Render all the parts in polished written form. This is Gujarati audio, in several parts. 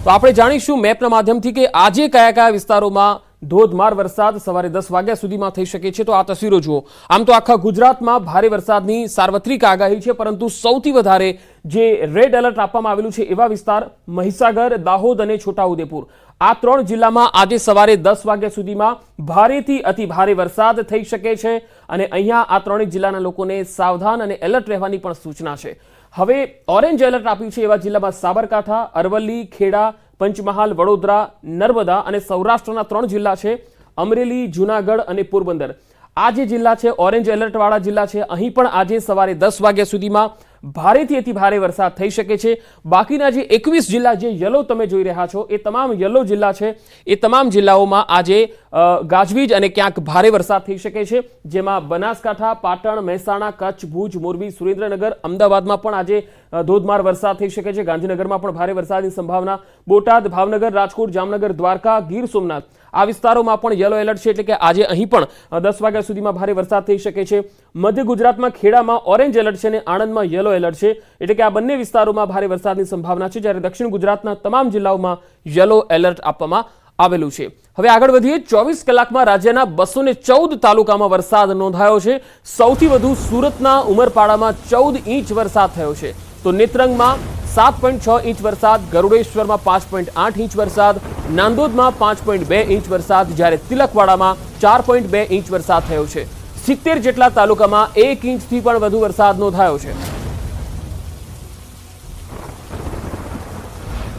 તો આપણે જાણીશું મેપના માધ્યમથી કે આજે કયા કયા વિસ્તારોમાં ધોધમાર વરસાદ સવારે 10 વાગ્યા સુધીમાં થઈ શકે છે। તો આ તસવીરો જુઓ। આમ તો આખા ગુજરાતમાં ભારે વરસાદની સાર્વત્રિક આગાહી છે, પરંતુ સૌથી વધારે જે રેડ એલર્ટ આપવામાં આવેલું છે એવા વિસ્તાર મહીસાગર, દાહોદ અને છોટાઉદેપુર, આ 3 જિલ્લામાં આજે સવારે 10 વાગ્યા સુધીમાં ભારેથી અતિ ભારે વરસાદ થઈ શકે છે અને અહીંયા આ 3 જિલ્લાના લોકોને સાવધાન અને એલર્ટ રહેવાની પણ સૂચના છે। હવે ઓરેન્જ એલર્ટ આપ્યું છે એવા જિલ્લામાં સાબરકાંઠા, અરવલ્લી, ખેડા, પંચમહાલ, વડોદરા, નર્મદા અને સૌરાષ્ટ્રના 3 જિલ્લા છે, અમરેલી, જૂનાગઢ અને પોરબંદર। આ જે જિલ્લા છે ઓરેન્જ એલર્ટ વાળા જિલ્લા છે, અહીં પણ આજે સવારે 10 વાગ્યા સુધીમાં ભારેથી અતિ ભારે વરસાદ થઈ શકે છે। બાકીના જે 21 જિલ્લા જે યલો તમે જોઈ રહ્યા છો એ તમામ યલો જિલ્લા છે, એ તમામ જિલ્લાઓમાં આજે ગાજવીજ અને ક્યાંક ભારે વરસાદ થઈ શકે છે, જેમાં બનાસકાંઠા, પાટણ, મહેસાણા, કચ્છ, ભુજ, મોરબી, સુરેન્દ્રનગર, અમદાવાદમાં પણ આજે ધોધમાર વરસાદ થઈ શકે છે। ગાંધીનગરમાં પણ ભારે વરસાદની સંભાવના, બોટાદ, ભાવનગર, રાજકોટ, જામનગર, દ્વારકા, ગીર સોમનાથ આ વિસ્તારોમાં પણ યલો એલર્ટ છે, એટલે કે આજે અહીં પણ 10 વાગ્યા સુધીમાં ભારે વરસાદ થઈ શકે છે। મધ્ય ગુજરાતમાં ખેડામાં ઓરેન્જ એલર્ટ છે અને આણંદમાં યલો એલર્ટ છે, એટલે કે આ બંને વિસ્તારોમાં ભારે વરસાદની સંભાવના છે, જ્યારે દક્ષિણ ગુજરાતના તમામ જિલ્લાઓમાં યલો એલર્ટ આપવામાં આવેલું છે। હવે આગળ વધીએ। 24 કલાકમાં રાજ્યના 214 તાલુકામાં વરસાદ નોંધાયો છે। સૌથી વધુ સુરતના ઉમરપાડામાં 14 ઇંચ વરસાદ થયો છે, તો નેત્રંગમાં 7.6 ઇંચ વરસાદ, ગરુડેશ્વરમાં 5.8 ઇંચ વરસાદ, નાંદોદમાં 5.2 ઇંચ વરસાદ, જ્યારે તિલકવાડામાં 4.2 ઇંચ વરસાદ થયો છે। 70 જેટલા તાલુકામાં 1 ઇંચથી પણ વધુ વરસાદ નોંધાયો છે।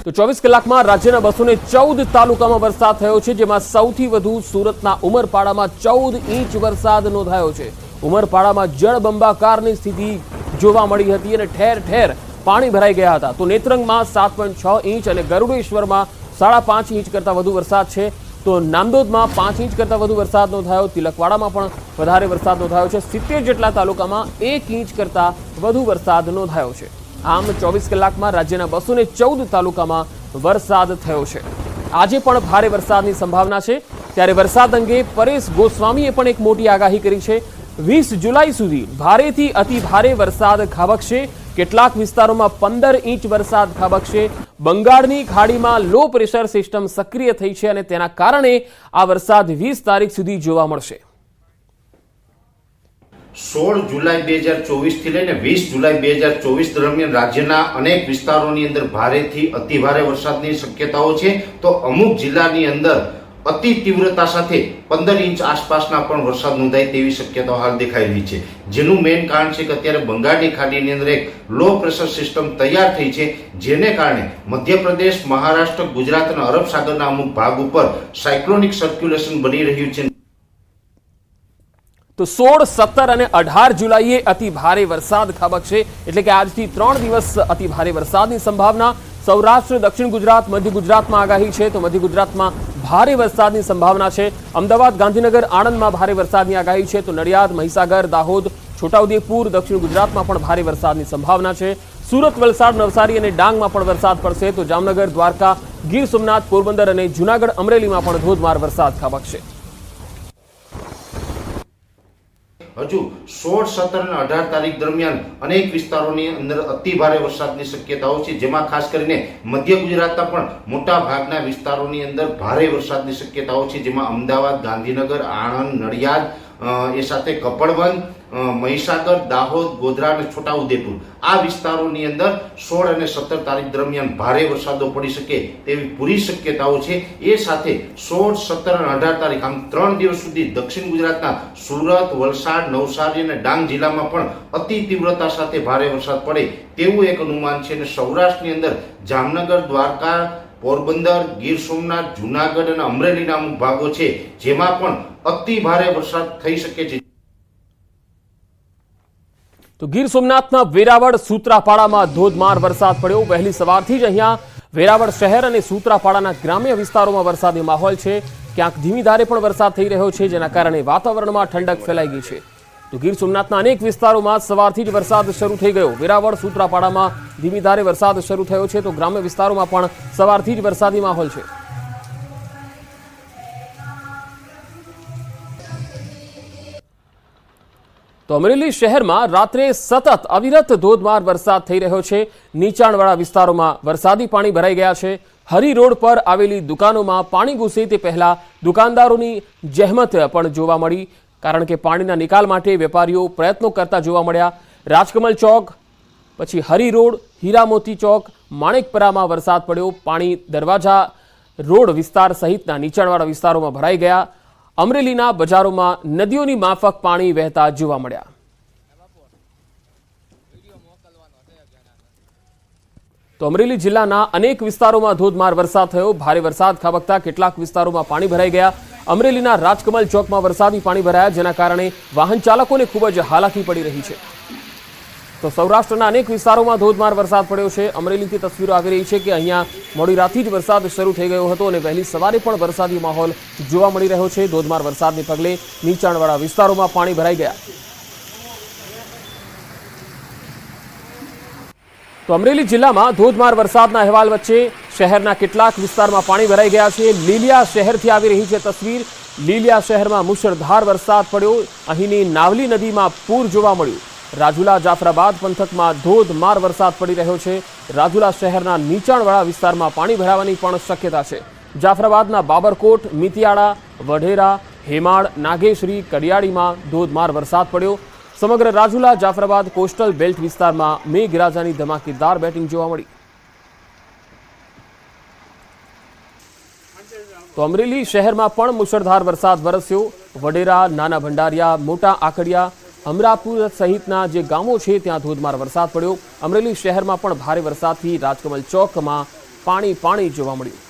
તો 24 કલાકમાં રાજ્યના 214 તાલુકામાં વરસાદ થયો છે, જેમાં સૌથી વધુ સુરતના ઉમરપાડામાં 14 ઇંચ વરસાદ નોંધાયો છે। ઉમરપાડામાં જળબંબાકારની સ્થિતિ જોવા મળી હતી અને ઠેર ઠેર પાણી ભરાઈ ગયા હતા। તો નેત્રંગમાં 7.6 ઇંચ અને ગરુડેશ્વરમાં 5.5 ઇંચ કરતાં વધુ વરસાદ છે। તો નાંદોદમાં 5 ઇંચ કરતાં વધુ વરસાદ નોંધાયો, તિલકવાડામાં પણ વધારે વરસાદ નોંધાયો છે। 70 જેટલા તાલુકામાં 1 ઇંચ કરતાં વધુ વરસાદ નોંધાયો છે। આમ 24 કલાકમાં રાજ્યના 214 તાલુકામાં વરસાદ થયો છે। આજે પણ ભારે વરસાદની સંભાવના છે, ત્યારે વરસાદ અંગે પરેશ ગોસ્વામીએ પણ એક મોટી આગાહી કરી છે। 20 જુલાઈ સુધી ભારેથી અતિ ભારે વરસાદ ખાબકશે, કેટલાક વિસ્તારોમાં 15 ઇંચ વરસાદ ખાબકશે। બંગાળની ખાડીમાં લો પ્રેશર સિસ્ટમ સક્રિય થઈ છે અને તેના કારણે આ વરસાદ 20 તારીખ સુધી જોવા મળશે। 16 જુલાઈ 2024 થી લઈને 20 જુલાઈ 2024 દરમિયાન રાજ્યના અનેક વિસ્તારોની અંદર ભારેથી અતિ ભારે વરસાદની શક્યતાઓ છે। તો અમુક જિલ્લાની અંદર અતિ તીવ્રતા સાથે 15 ઇંચ આસપાસના પણ વરસાદ નોંધાય તેવી શક્યતાઓ હાલ દેખાઈ રહી છે, જેનું મેઇન કારણ છે કે અત્યારે બંગાળની ખાડીની અંદર એક લો પ્રેશર સિસ્ટમ તૈયાર થઈ છે, જેને કારણે મધ્યપ્રદેશ, મહારાષ્ટ્ર, ગુજરાત અને અરબ સાગરના અમુક ભાગ ઉપર સાયક્લોનિક સર્ક્યુલેશન બની રહ્યું છે। તો 16, 17 અને 18 જુલાઈએ અતિ ભારે વરસાદ ખાબકશે, એટલે કે આજથી 3 દિવસ અતિ ભારે વરસાદની સંભાવના। સૌરાષ્ટ્ર, દક્ષિણ ગુજરાત, મધ્ય ગુજરાતમાં આગાહી છે, તો મધ્ય ગુજરાતમાં ભારે વરસાદની સંભાવના છે। અમદાવાદ, ગાંધીનગર, આણંદમાં ભારે વરસાદની આગાહી છે, તો નડિયાદ, મહીસાગર, દાહોદ, છોટાઉદેપુર, દક્ષિણ ગુજરાતમાં પણ ભારે વરસાદની સંભાવના છે। સુરત, વલસાડ, નવસારી અને ડાંગમાં પણ વરસાદ પડશે, તો જામનગર, દ્વારકા, ગીર સોમનાથ, પોરબંદર અને જૂનાગઢ, અમરેલીમાં પણ ધોધમાર વરસાદ ખાબકશે। હજુ 16, 17 અને 18 તારીખ દરમિયાન અનેક વિસ્તારોની અંદર અતિ ભારે વરસાદની શક્યતાઓ છે, જેમાં ખાસ કરીને મધ્ય ગુજરાતના પણ મોટા ભાગના વિસ્તારોની અંદર ભારે વરસાદની શક્યતાઓ છે, જેમાં અમદાવાદ, ગાંધીનગર, આણંદ, નડિયાદ, એ સાથે કપડવંજ, મહીસાગર, દાહોદ, ગોધરા અને છોટાઉદેપુર આ વિસ્તારોની અંદર 16 અને 17 તારીખ દરમિયાન ભારે વરસાદો પડી શકે તેવી પૂરી શક્યતાઓ છે। એ સાથે 16, 17 અને 18 તારીખ આમ 3 દિવસ સુધી દક્ષિણ ગુજરાતના સુરત, વલસાડ, નવસારી અને ડાંગ જિલ્લામાં પણ અતિ તીવ્રતા સાથે ભારે વરસાદ પડે તેવું એક અનુમાન છે। અને સૌરાષ્ટ્રની અંદર જામનગર, દ્વારકા, પોરબંદર, ગીર સોમનાથ, જૂનાગઢ અને અમરેલીના અમુક ભાગો છે, જેમાં પણ અતિ ભારે વરસાદ થઈ શકે છે। તો ગીર સોમનાથના વેરાવળ, સૂત્રાપાડામાં ધોધમાર વરસાદ પડ્યો। વહેલી સવારથી જ અહીંયા વેરાવળ શહેર અને સૂત્રાપાડાના ગ્રામ્ય વિસ્તારોમાં વરસાદી માહોલ છે, ક્યાંક ધીમી ધારે પણ વરસાદ થઈ રહ્યો છે, જેના કારણે વાતાવરણમાં ઠંડક ફેલાઈ ગઈ છે। તો ગીર સોમનાથના અનેક વિસ્તારોમાં સવારથી જ વરસાદ શરૂ થઈ ગયો। વેરાવળ, સૂત્રાપાડામાં ધીમી ધારે વરસાદ શરૂ થયો છે, તો ગ્રામ્ય વિસ્તારોમાં પણ સવારથી જ વરસાદી માહોલ છે। તો અમરેલી શહેરમાં રાત્રે સતત અવિરત ધોધમાર વરસાદ થઈ રહ્યો છે। નીચાણવાળા વિસ્તારોમાં વરસાદી પાણી ભરાઈ ગયા છે। હરી રોડ પર આવેલી દુકાનોમાં પાણી ઘૂસે તે પહેલા દુકાનદારોની જહેમત પણ જોવા મળી, કારણ કે પાણીના નિકાલ માટે વેપારીઓ પ્રયત્નો કરતા જોવા મળ્યા. રાજકમલ ચોક, પછી હરી રોડ, હીરામોતી ચોક, માણેકપરામાં વરસાદ પડ્યો. પાણી દરવાજા રોડ વિસ્તાર સહિતના નીચાણવાળા વિસ્તારોમાં ભરાઈ ગયા. અમરેલીના બજારોમાં નદીઓની માફક પાણી વહેતા જોવા મળ્યા. તો અમરેલી જિલ્લાના અનેક વિસ્તારોમાં ધોધમાર વરસાદ થયો. ભારે વરસાદ ખાબકતા કેટલાક વિસ્તારોમાં પાણી ભરાઈ ગયા. અમરેલીના રાજકમલ ચોકમાં વરસાદી પાણી ભરાયા, જેના કારણે વાહન ચાલકોને ખૂબ જ હાલાકી પડી રહી છે. તો સૌરાષ્ટ્રના અનેક વિસ્તારોમાં ધોધમાર વરસાદ પડ્યો છે. અમરેલીથી તસવીરો આવી રહી છે કે અહીંયા મોડી રાતથી જ વરસાદ શરૂ થઈ ગયો હતો અને વહેલી સવારે પણ વરસાદી માહોલ જોવા મળી રહ્યો છે. ધોધમાર વરસાદને પગલે નીચાણવાળા વિસ્તારોમાં પાણી ભરાઈ ગયા. તો અમરેલી જિલ્લામાં ધોધમાર વરસાદના અહેવાલ વચ્ચે શહેરના કેટલાક વિસ્તારમાં પાણી ભરાઈ ગયા છે. લીલિયા શહેરથી આવી રહી છે તસવીર. લીલિયા શહેરમાં મુશળધાર વરસાદ પડ્યો. અહીંની નાવલી નદીમાં પૂર જોવા મળ્યું. રાજુલા જાફરાબાદ પંથકમાં ધોધમાર વરસાદ પડી રહ્યો છે. રાજુલા શહેરના નીચાણવાળા વિસ્તારમાં પાણી ભરાવાની પણ શક્યતા છે. જાફરાબાદના બાબરકોટ, મિતિયાળા, વઢેરા, હેમાળ, નાગેશ્રી, કડિયાળીમાં ધોધમાર વરસાદ પડ્યો. સમગ્ર રાજુલા જાફરાબાદ કોસ્ટલ બેલ્ટ વિસ્તારમાં મેઘરાજાની ધમાકેદાર બેટિંગ જોવા મળી. તો અમરેલી શહેરમાં પણ મુશળધાર વરસાદ વરસ્યો. વડેરા, નાના ભંડારિયા, મોટા આકડિયા, અમરાપુર સહિતના જે ગામો છે ત્યાં ધોધમાર વરસાદ પડ્યો. અમરેલી શહેરમાં પણ ભારે વરસાદથી રાજકમલ ચોકમાં પાણી જોવા મળ્યું.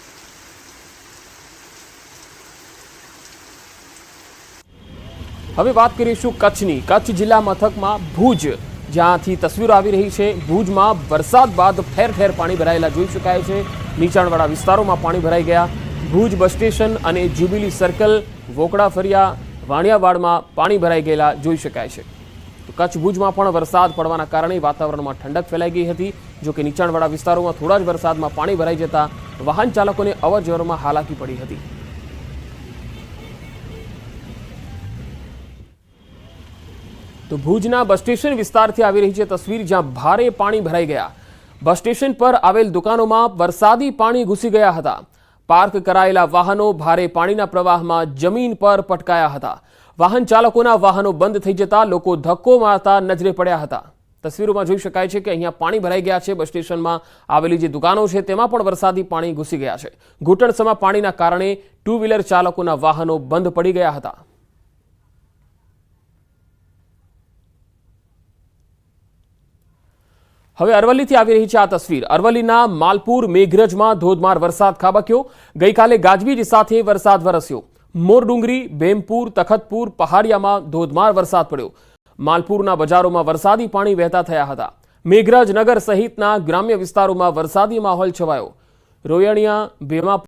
હવે વાત કરીશું કચ્છની. કચ્છ જિલ્લા મથકમાં ભુજ, જ્યાંથી તસવીરો આવી રહી છે. ભુજમાં વરસાદ બાદ ઠેર ઠેર પાણી ભરાયેલા જોઈ શકાય છે. નીચાણવાળા વિસ્તારોમાં પાણી ભરાઈ ગયા. ભુજ બસ સ્ટેશન અને જ્યુબિલી સર્કલ, વોકડા ફરિયા, વાણિયાવાડમાં પાણી ભરાઈ ગયેલા જોઈ શકાય છે. તો કચ્છ ભુજમાં પણ વરસાદ પડવાના કારણે વાતાવરણમાં ઠંડક ફેલાઈ ગઈ હતી. જો કે નીચાણવાળા વિસ્તારોમાં થોડા જ વરસાદમાં પાણી ભરાઈ જતા વાહન ચાલકોને અવરજવરમાં હાલાકી પડી હતી. તો ભુજના બસ સ્ટેશન વિસ્તારથી આવી રહી છે તસવીર, જ્યાં ભારે પાણી ભરાઈ ગયા. બસ સ્ટેશન પર આવેલ દુકાનોમાં વરસાદી પાણી ઘૂસી ગયા હતા. પાર્ક કરાયેલા વાહનો ભારે પાણીના પ્રવાહમાં જમીન પર પટકાયા હતા. વાહન ચાલકોના વાહનો બંધ થઈ જતા લોકો ધક્કો મારતા નજરે પડ્યા હતા. તસવીરોમાં જોઈ શકાય છે કે અહીંયા પાણી ભરાઈ ગયા છે. બસ સ્ટેશનમાં આવેલી જે દુકાનો છે તેમાં પણ વરસાદી પાણી ઘૂસી ગયા છે. ઘૂંટણસમા પાણીના કારણે ટુ વ્હીલર ચાલકોના વાહનો બંધ પડી ગયા હતા. હવે અરવલ્લીથી આવી રહી છે આ તસવીર. અરવલ્લીના માલપુર મેઘરજમાં ધોધમાર વરસાદ ખાબક્યો. ગઈકાલે ગાજવીજ સાથે વરસાદ વરસ્યો. મોરડુંગરી, ભેમપુર, તખતપુર, પહાડિયામાં ધોધમાર વરસાદ પડ્યો. માલપુરના બજારોમાં વરસાદી પાણી વહેતા થયા હતા. મેઘરજ નગર સહિતના ગ્રામ્ય વિસ્તારોમાં વરસાદી માહોલ છવાયો. રોયણિયા, ભેમા